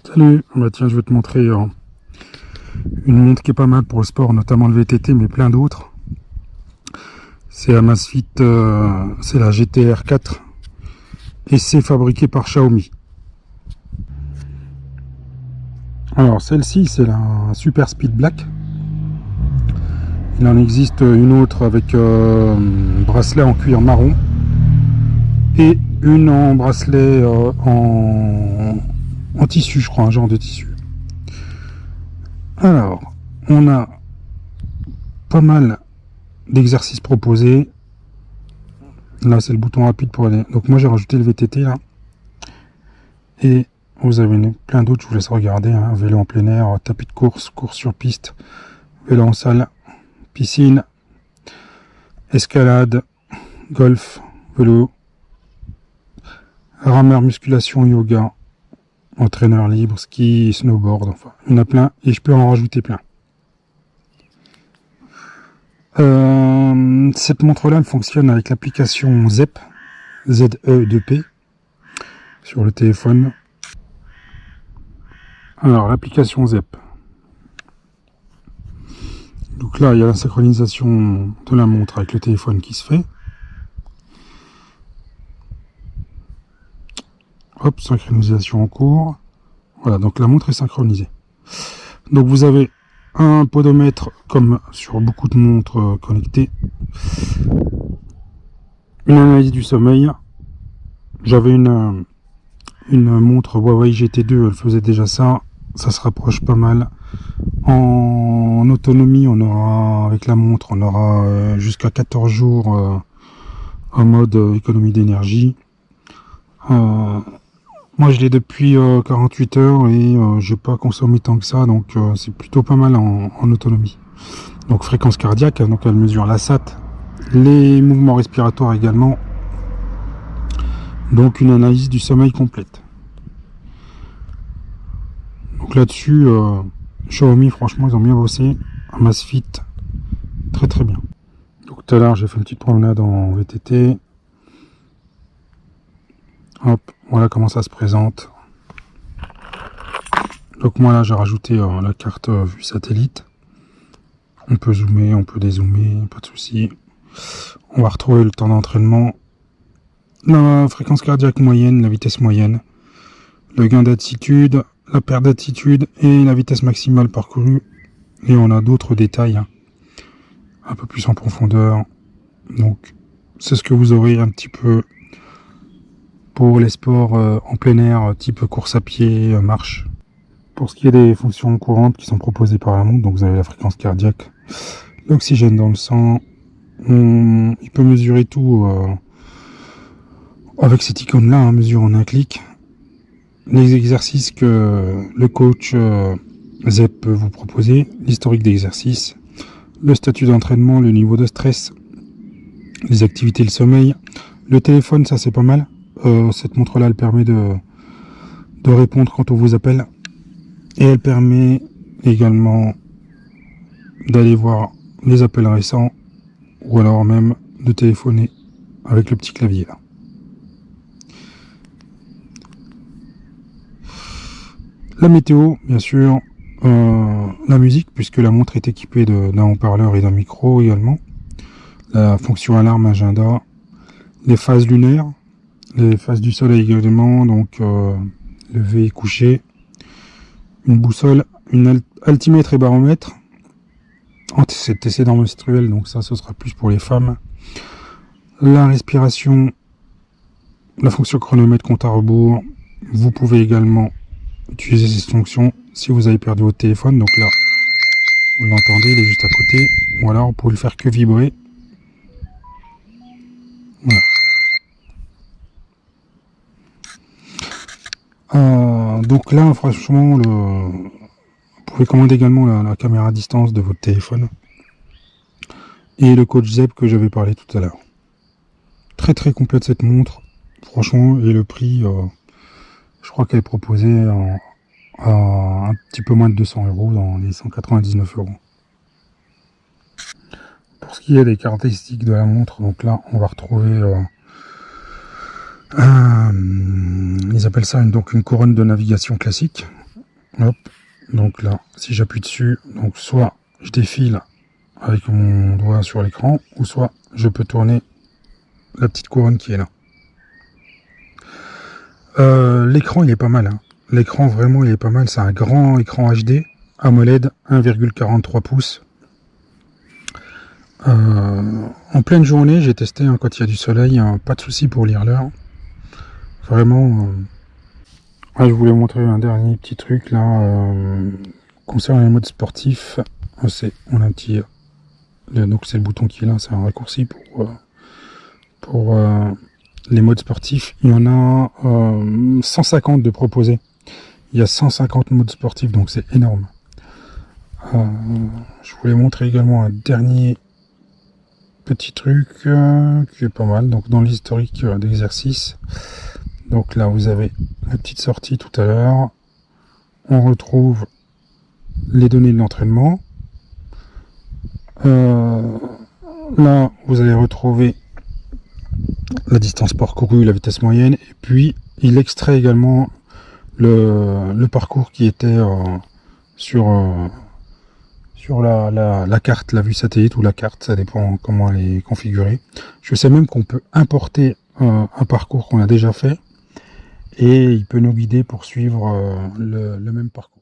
Salut, bah tiens, je vais te montrer une montre qui est pas mal pour le sport, notamment le VTT, mais plein d'autres. C'est Amazfit, c'est la GTR 4 et c'est fabriqué par Xiaomi. Alors celle-ci, c'est la Super Speed Black. Il en existe une autre avec bracelet en cuir marron et une en bracelet en tissu, je crois, un genre de tissu. Alors, on a pas mal d'exercices proposés. Là, c'est le bouton rapide pour aller. Donc moi, j'ai rajouté le VTT là. Et vous avez plein d'autres, je vous laisse regarder. Hein. Vélo en plein air, tapis de course, course sur piste, vélo en salle, piscine, escalade, golf, vélo, rameur, musculation, yoga, entraîneur libre, ski, snowboard, enfin, il y en a plein et je peux en rajouter plein. Cette montre-là, elle fonctionne avec l'application ZEP, ZE2P, sur le téléphone. Alors, l'application ZEP. Donc là, il y a la synchronisation de la montre avec le téléphone qui se fait. Hop, synchronisation en cours. Voilà, donc la montre est synchronisée. Donc vous avez un podomètre comme sur beaucoup de montres connectées. Une analyse du sommeil. J'avais une montre Huawei GT2, elle faisait déjà ça. Ça se rapproche pas mal. En autonomie, on aura, avec la montre, on aura jusqu'à 14 jours en mode économie d'énergie. Moi, je l'ai depuis 48 heures et j'ai pas consommé tant que ça, donc c'est plutôt pas mal en autonomie. Donc fréquence cardiaque, donc elle mesure la SAT, les mouvements respiratoires également. Donc une analyse du sommeil complète. Donc là-dessus, Xiaomi, franchement, ils ont bien bossé. Amazfit, très très bien. Donc tout à l'heure, j'ai fait une petite promenade en VTT. Hop, voilà comment ça se présente. Donc moi là, j'ai rajouté la carte vue satellite. On peut zoomer, on peut dézoomer, pas de souci. On va retrouver le temps d'entraînement, la fréquence cardiaque moyenne, la vitesse moyenne, le gain d'attitude, la perte d'attitude et la vitesse maximale parcourue. Et on a d'autres détails un peu plus en profondeur. Donc c'est ce que vous aurez un petit peu pour les sports en plein air, type course à pied, marche. Pour ce qui est des fonctions courantes qui sont proposées par la montre, donc vous avez la fréquence cardiaque, l'oxygène dans le sang, il peut mesurer tout avec cette icône-là, hein, mesure en un clic. Les exercices que le coach ZEP peut vous proposer, l'historique d'exercice, le statut d'entraînement, le niveau de stress, les activités, le sommeil. Le téléphone, ça c'est pas mal. Cette montre-là, elle permet de répondre quand on vous appelle. Et elle permet également d'aller voir les appels récents ou alors même de téléphoner avec le petit clavier là. La météo, bien sûr, la musique, puisque la montre est équipée d'un haut-parleur et d'un micro également. La fonction alarme, agenda, les phases lunaires, les phases du soleil également, donc lever et coucher. Une boussole, une altimètre et baromètre. C'est antécédent menstruel, donc ça, ce sera plus pour les femmes. La respiration, la fonction chronomètre compte à rebours. Vous pouvez également utiliser cette fonction si vous avez perdu votre téléphone. Donc là, vous l'entendez, il est juste à côté. Ou alors, vous pouvez le faire que vibrer. Voilà. Donc là, franchement, vous pouvez commander également la caméra à distance de votre téléphone et le coach ZEP que j'avais parlé tout à l'heure. Très très complète cette montre, franchement, et le prix, je crois qu'elle est proposée à un petit peu moins de 200 €, dans les 199 €. Pour ce qui est des caractéristiques de la montre, donc là, on va retrouver ils appellent ça donc une couronne de navigation classique Hop. Donc là, si j'appuie dessus, donc soit je défile avec mon doigt sur l'écran, ou soit je peux tourner la petite couronne qui est là. L'écran il est pas mal, hein. L'écran vraiment il est pas mal, c'est un grand écran HD AMOLED 1,43 pouces. En pleine journée j'ai testé, hein, quand il y a du soleil, hein, pas de souci pour lire l'heure. Vraiment. Je voulais vous montrer un dernier petit truc là, concernant les modes sportifs. On a un petit, donc c'est le bouton qui est là, c'est un raccourci pour les modes sportifs. Il y en a 150 de proposés. Il y a 150 modes sportifs, donc c'est énorme. Je voulais montrer également un dernier petit truc qui est pas mal. Donc dans l'historique d'exercice, donc là vous avez la petite sortie tout à l'heure. On retrouve les données de l'entraînement. Là vous allez retrouver la distance parcourue, la vitesse moyenne, et puis il extrait également le parcours qui était sur la carte, la vue satellite ou la carte, ça dépend comment elle est configurée. Je sais même qu'on peut importer un parcours qu'on a déjà fait et il peut nous guider pour suivre le même parcours.